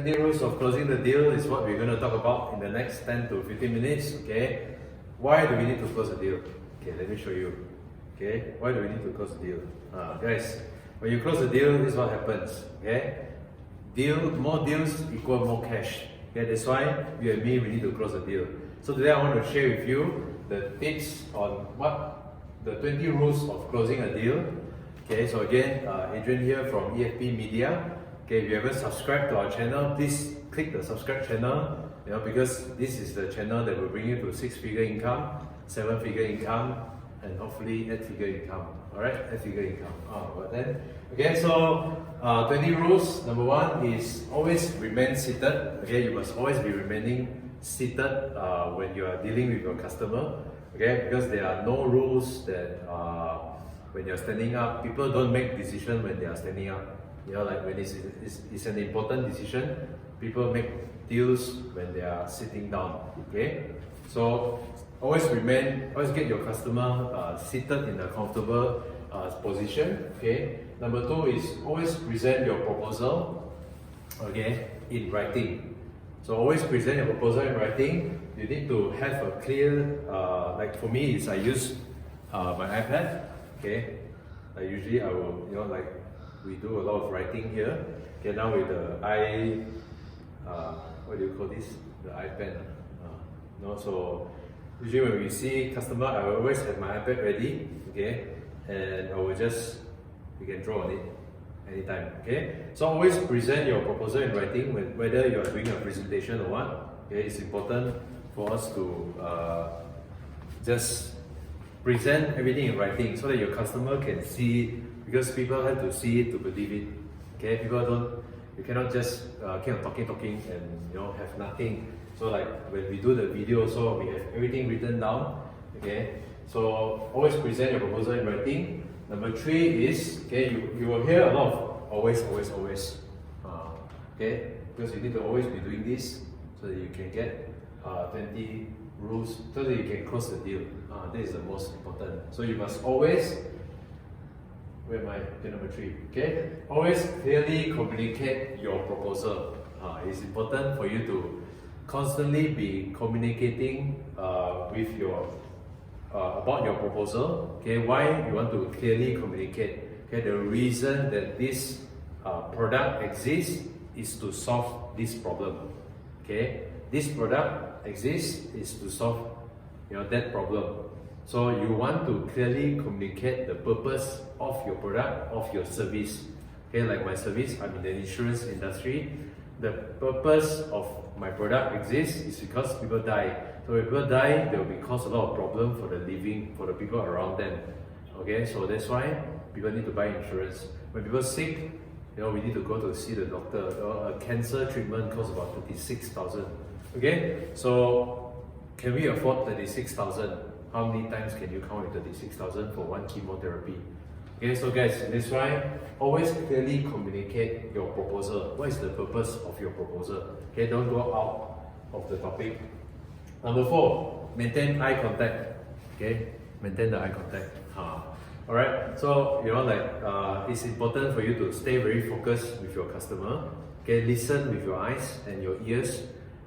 20 rules of closing the deal is what we're going to talk about in the next 10 to 15 minutes. Okay, why do we need to close a deal? Okay, let me show you. Okay, why do we need to close the deal? Guys, when you close the deal, this is what happens. Okay, more deals equal more cash. Okay, that's why you and me, we need to close the deal. So today I want to share with you the tips on what the 20 rules of closing a deal. Okay, so again, Adrian here from EFP Media. Okay, if you haven't subscribed to our channel, please click the subscribe channel. Because this is the channel that will bring you to 6-figure income, 7-figure income, and hopefully 8-figure income. Alright, 8-figure income. Okay, so 20 rules. Number 1 is always remain seated. Okay, you must always be remaining seated when you are dealing with your customer. Okay, because there are no rules that when you're standing up, people don't make decisions when they are standing up. Like when it's an important decision, people make deals when they are sitting down. Okay, so always get your customer seated in a comfortable position. Okay, number 2 is always present your proposal, okay, in writing. So always present your proposal in writing. You need to have a clear, like for me, I use my iPad. Okay, usually I will, we do a lot of writing here. Okay, now with the what do you call this? The iPad. So usually when we see customer, I will always have my iPad ready. Okay, and I will you can draw on it anytime. Okay, so always present your proposal in writing, whether you are doing a presentation or what. Okay, it's important for us to just present everything in writing so that your customer can see it, because people have to see it to believe it. Okay, you cannot just keep on talking and have nothing. So like when we do the video, so we have everything written down. Okay, so always present your proposal in writing. Number 3 is, okay, you will hear a lot of always. Okay, because you need to always be doing this so that you can get 20 rules so that you can close the deal. This is the most important. So you must always, where am I? Okay, number 3. Okay, always clearly communicate your proposal. It's important for you to constantly be communicating with your about your proposal. Okay, why you want to clearly communicate? Okay, the reason that this product exists is to solve this problem. Okay, this product exists is to solve that problem. So you want to clearly communicate the purpose of your product, of your service. Okay, like my service, I'm in the insurance industry. The purpose of my product exists is because people die. So when people die, there will be cause a lot of problem for the living, for the people around them. Okay, so that's why people need to buy insurance. When people are sick, we need to go to see the doctor. A cancer treatment costs about 36,000. Okay, so can we afford 36,000? How many times can you count with 36,000 for one chemotherapy? Okay, so guys, that's why always clearly communicate your proposal. What is the purpose of your proposal? Okay, don't go out of the topic. Number 4, maintain eye contact. Okay, maintain the eye contact. Alright, so it's important for you to stay very focused with your customer. Okay, listen with your eyes and your ears.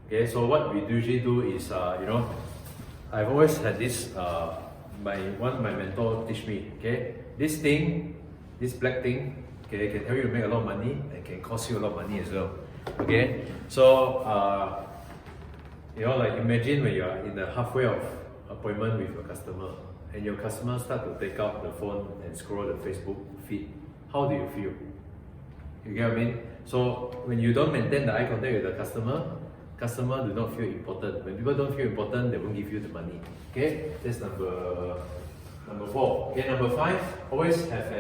Okay, so what we usually do is, I've always had this, my mentor teach me, okay, this black thing, okay, can help you to make a lot of money and can cost you a lot of money as well. Okay, so, imagine when you are in the halfway of appointment with your customer and your customer start to take out the phone and scroll the Facebook feed. How do you feel? You get what I mean? So when you don't maintain the eye contact with the customer do not feel important. When people don't feel important, they won't give you the money. Okay, that's number 4. Okay, number 5, always have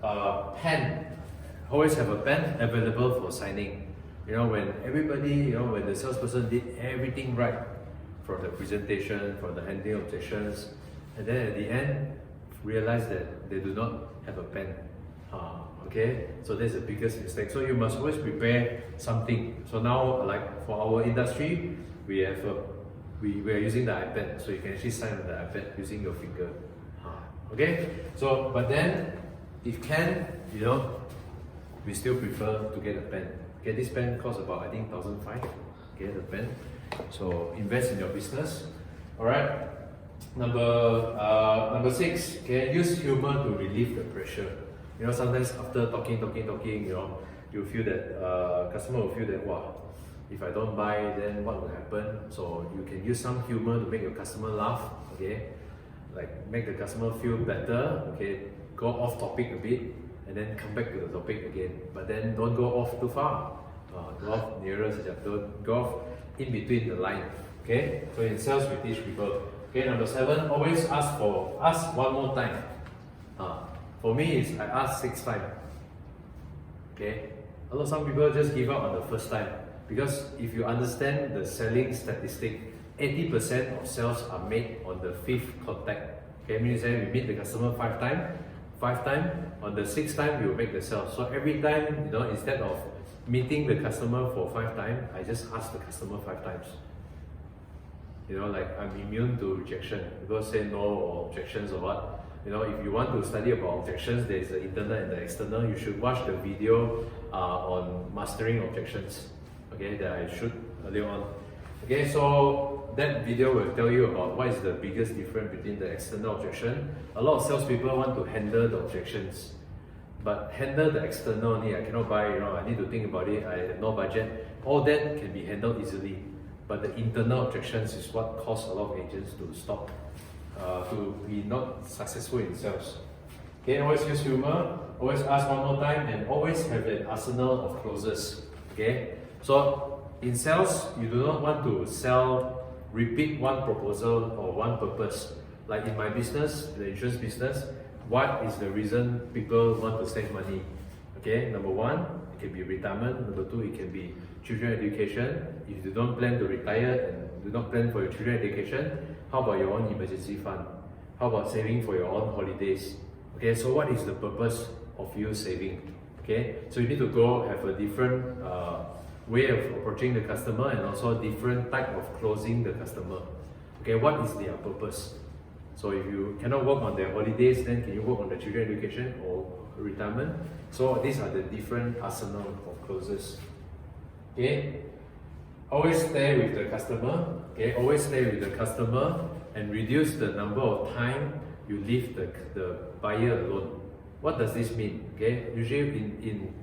a pen. Always have a pen available for signing. When everybody, when the salesperson did everything right, from the presentation, from the handling objections, and then at the end, realize that they do not have a pen. Okay, so that's the biggest mistake. So you must always prepare something. So now, like for our industry, we are using the iPad, so you can actually sign on the iPad using your finger. Okay, so but then if can, we still prefer to get a pen. Okay, this pen costs about I think 1,500. Okay, the pen. So invest in your business. All right. Number 6. Okay, use humor to relieve the pressure. You know, sometimes after talking, you know, you feel that customer will feel that, wow, if I don't buy, then what will happen? So you can use some humor to make your customer laugh. Okay, like make the customer feel better. Okay, go off topic a bit and then come back to the topic again. But then don't go off too far. Go off nearer, don't go off in between the line. Okay, so in sales we teach people. Okay, number 7, always ask one more time. For me, is I ask 6 times. Okay, although some people just give up on the first time, because if you understand the selling statistic, 80% of sales are made on the 5th contact. Okay, means that we meet the customer 5 times, on the 6th time we will make the sale. So every time, you know, instead of meeting the customer for 5 times, I just ask the customer 5 times. You know, like I'm immune to rejection. People say no or objections or what. You know, if you want to study about objections, there is the internal and the external. You should watch the video on mastering objections. Okay, that I shoot earlier on. Okay, so that video will tell you about what is the biggest difference between the external objection. A lot of salespeople want to handle the objections, but handle the external only. I cannot buy, you know, I need to think about it, I have no budget. All that can be handled easily. But the internal objections is what cause a lot of agents to stop, to be not successful in sales. Okay, always use humor, always ask one more time, and always have an arsenal of closes. Okay, so in sales, you do not want to repeat one proposal or one purpose. Like in my business, the insurance business, what is the reason people want to save money? Okay, number 1, it can be retirement. Number 2, it can be children education. If you don't plan to retire and do not plan for your children education, how about your own emergency fund? How about saving for your own holidays? Okay, so what is the purpose of you saving? Okay, so you need to go have a different way of approaching the customer and also different type of closing the customer. Okay, what is their purpose? So if you cannot work on their holidays, then can you work on the children education or retirement? So these are the different arsenal of closes. Okay, always stay with the customer. Okay, always stay with the customer and reduce the number of time you leave the buyer alone. What does this mean? Okay, usually in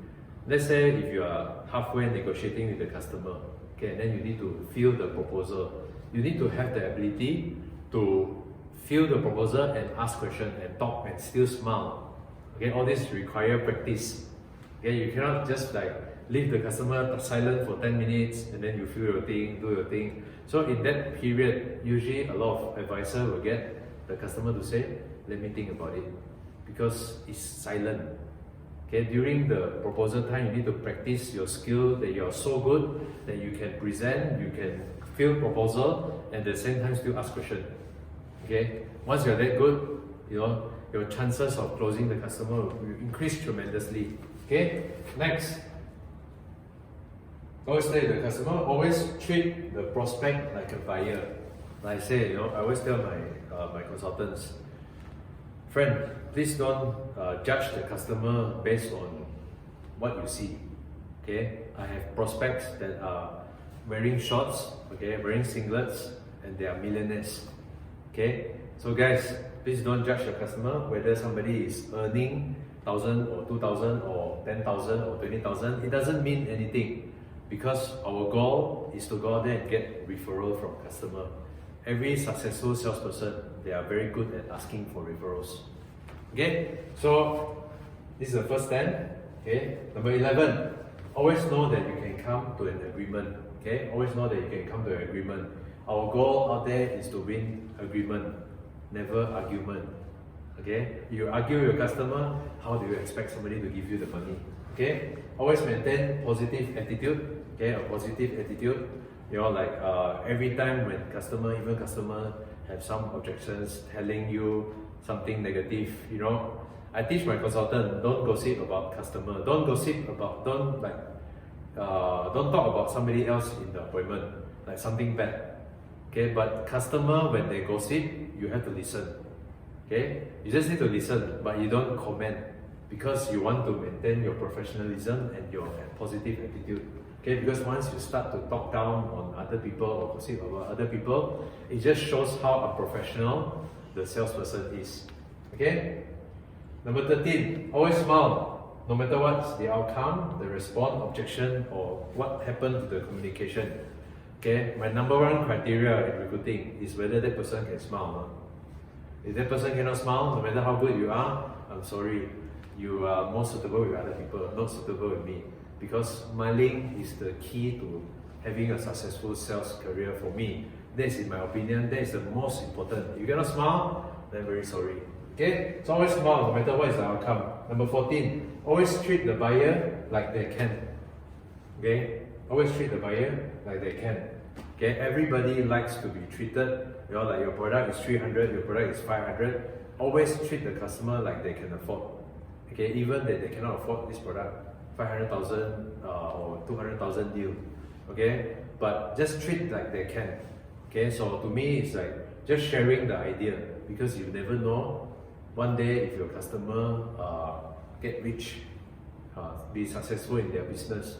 let's say if you are halfway negotiating with the customer, okay, and then you need to fill the proposal. You need to have the ability to fill the proposal and ask questions and talk and still smile. Okay, all this require practice. Okay, you cannot just like leave the customer silent for 10 minutes and then you fill your thing, do your thing. So in that period, usually a lot of advisor will get the customer to say, let me think about it, because it's silent. Okay, during the proposal time, you need to practice your skill that you are so good that you can present, you can fill proposal, and at the same time still ask question. Okay, once you're that good, you know, your chances of closing the customer will increase tremendously. Okay, next. Always stay with the customer, always treat the prospect like a buyer. Like I say, you know, I always tell my consultants, friend, please don't judge the customer based on what you see. Okay, I have prospects that are wearing shorts, okay, wearing singlets, and they are millionaires. Okay, so guys, please don't judge your customer whether somebody is earning 1,000 or 2,000 or 10,000 or 20,000. It doesn't mean anything, because our goal is to go out there and get referral from customer. Every successful salesperson, they are very good at asking for referrals. Okay, so this is the first 10. Okay, number 11, always know that you can come to an agreement. Okay, always know that you can come to an agreement. Our goal out there is to win agreement, never argument. Okay, you argue with your customer, how do you expect somebody to give you the money? Okay, always maintain positive attitude. Okay, a positive attitude. You know, like every time when even customer have some objections, telling you something negative, you know, I teach my consultant, don't gossip about customer, don't talk about somebody else in the appointment, like something bad. Okay, but customer, when they gossip, you have to listen. Okay, you just need to listen, but you don't comment. because you want to maintain your professionalism and your positive attitude. Okay, because once you start to talk down on other people or gossip about other people, it just shows how unprofessional the salesperson is. Okay? Number 13, always smile. No matter what's the outcome, the response, objection, or what happened to the communication. Okay, my number one criteria in recruiting is whether that person can smile or not. If that person cannot smile, no matter how good you are, I'm sorry, you are more suitable with other people, not suitable with me. Because smiling is the key to having a successful sales career for me. That is, in my opinion, that is the most important. If you cannot smile, then very sorry. Okay, so always smile no matter what is the outcome. Number 14, always treat the buyer like they can. Okay, always treat the buyer like they can. Okay, everybody likes to be treated. You know, like your product is 300, your product is 500. Always treat the customer like they can afford. Okay, even that they cannot afford this product. 500,000 or 200,000 deal, okay? But just treat like they can, okay? So to me, it's like just sharing the idea, because you never know one day if your customer get rich, be successful in their business,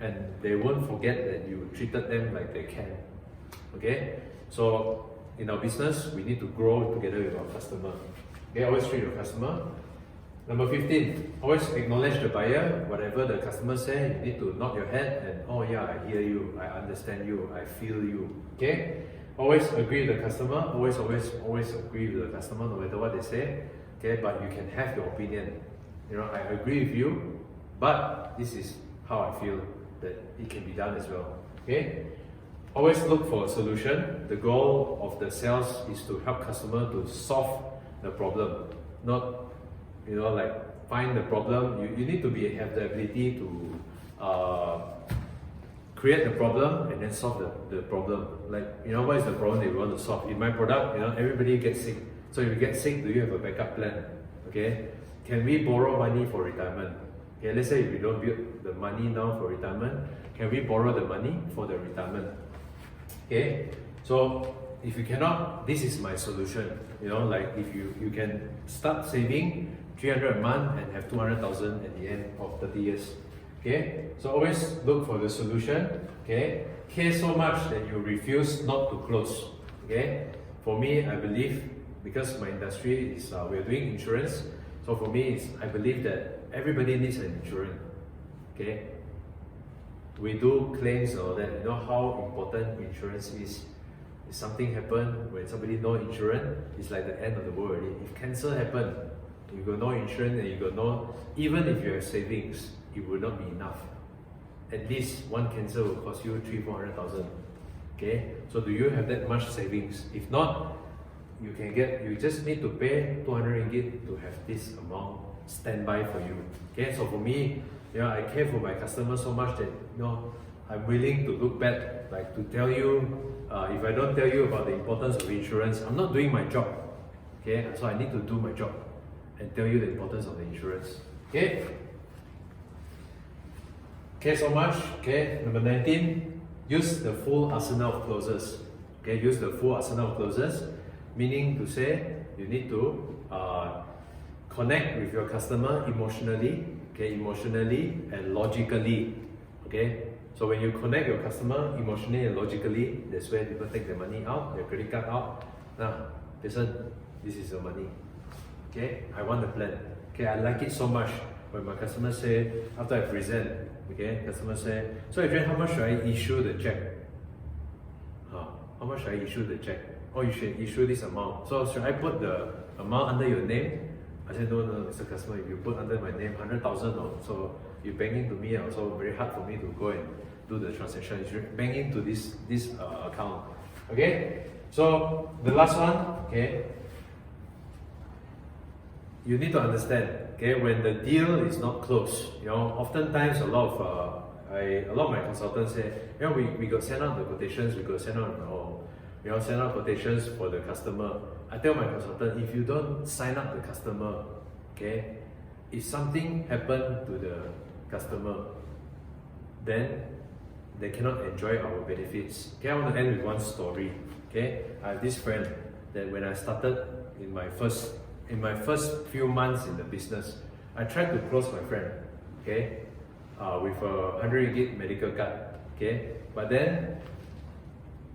and they won't forget that you treated them like they can, okay? So in our business, we need to grow together with our customer. Okay, always treat your customer. Number 15, always acknowledge the buyer. Whatever the customer says, you need to nod your head and, oh yeah, I hear you, I understand you, I feel you. Okay? Always agree with the customer. Always agree with the customer, no matter what they say. Okay? But you can have your opinion. You know, I agree with you, but this is how I feel that it can be done as well. Okay? Always look for a solution. The goal of the sales is to help customer to solve the problem, not, you know, like find the problem. You need to have the ability to create the problem and then solve the problem. Like, you know, what is the problem that you want to solve? In my product, you know, everybody gets sick. So if you get sick, do you have a backup plan? Okay, can we borrow money for retirement? Okay, let's say if we don't build the money now for retirement, can we borrow the money for the retirement? Okay, so if you cannot, this is my solution. You know, like if you can start saving 300 a month and have 200,000 at the end of 30 years. Okay, so always look for the solution. Okay, care so much that you refuse not to close. Okay, for me, I believe, because my industry is we're doing insurance, so for me, I believe that everybody needs an insurance. Okay, we do claims and all that. You know how important insurance is. If something happen when somebody no insurance, it's like the end of the world already. If cancer happen, you got no insurance and you got no, even if you have savings, it will not be enough. At least one cancer will cost you 300,000-400,000. Okay, so do you have that much savings? If not, you just need to pay 200 ringgit to have this amount standby for you. Okay, so for me, you know, I care for my customers so much that, you know, I'm willing to look back, like to tell you, if I don't tell you about the importance of insurance, I'm not doing my job. Okay, so I need to do my job and tell you the importance of the insurance. Okay? Okay, so much. Okay, number 19, use the full arsenal of clauses. Okay, use the full arsenal of clauses, meaning to say you need to connect with your customer emotionally, okay, emotionally and logically. Okay, so when you connect your customer emotionally and logically, that's where people take their money out, their credit card out. Now, listen, this is your money. Okay, I want the plan. Okay, I like it so much when my customer say, after I present, okay, customer say, so Adrian, how much should I issue the check? How much should I issue the check? Oh, you should issue this amount. So should I put the amount under your name? I said, no, Mr. Customer, if you put under my name 100,000, so you bank into me, also very hard for me to go and do the transaction. You should bank into this account. Okay, so the last one, okay, you need to understand, okay, when the deal is not closed, you know, oftentimes a lot of my consultants say, you know, we got send out the quotations, we got send out, send out quotations for the customer. I tell my consultant, if you don't sign up the customer, okay, if something happened to the customer, then they cannot enjoy our benefits. Okay, I want to end with one story. Okay, I have this friend that when I started in my first few months in the business, I tried to close my friend, okay, with a 100 ringgit medical card, okay, but then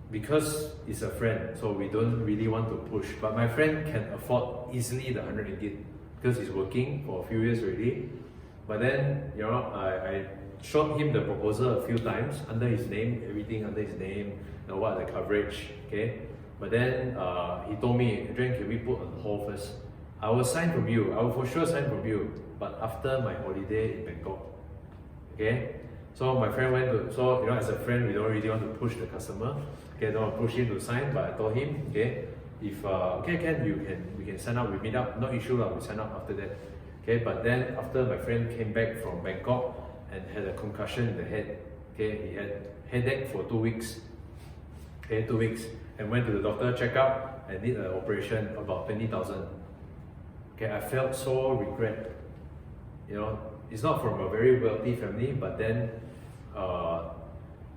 because it's a friend, so we don't really want to push. But my friend can afford easily the 100 ringgit because he's working for a few years already. But then, you know, I showed him the proposal a few times under his name, everything under his name, you know, what are the coverage, okay. But then he told me, Adrian, can we put on hold first? I will sign from you. I will for sure sign from you, but after my holiday in Bangkok, okay. So my friend went to, so you know, as a friend, we don't really want to push the customer. Okay, don't want to push him to sign, but I told him, okay, if okay, we can sign up, we meet up, no issue lah, we sign up after that. Okay, but then after my friend came back from Bangkok and had a concussion in the head, okay, he had headache for 2 weeks. Okay, 2 weeks, and went to the doctor, check up, and did an operation about 20,000. Okay, I felt so regret. You know, it's not from a very wealthy family, but then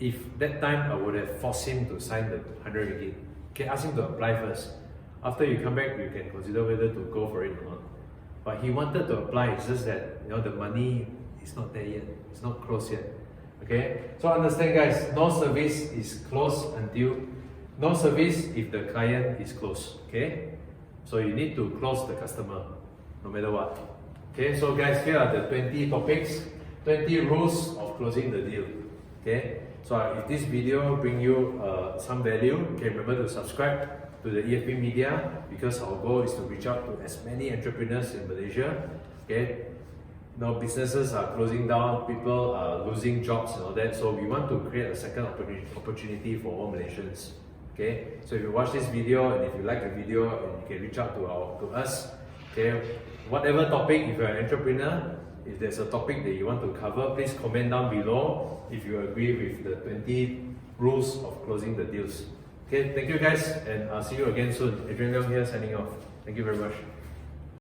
if that time I would have forced him to sign the 100 ringgit, okay, ask him to apply first. After you come back, you can consider whether to go for it or not. But he wanted to apply, it's just that, you know, the money is not there yet, it's not closed yet. Okay, so understand guys, no service is closed until, no service if the client is closed, okay? So you need to close the customer, no matter what. Okay, so guys, here are the 20 topics, 20 rules of closing the deal. Okay, so if this video bring you some value, okay, remember to subscribe to the EFP Media, because our goal is to reach out to as many entrepreneurs in Malaysia. Okay, now businesses are closing down, people are losing jobs and all that, so we want to create a second opportunity for all Malaysians. Okay, so if you watch this video and if you like the video, and you can reach out to us. Okay, whatever topic, if you're an entrepreneur, if there's a topic that you want to cover, please comment down below if you agree with the 20 rules of closing the deals. Okay, thank you guys, and I'll see you again soon. Adrian Leong here signing off. Thank you very much.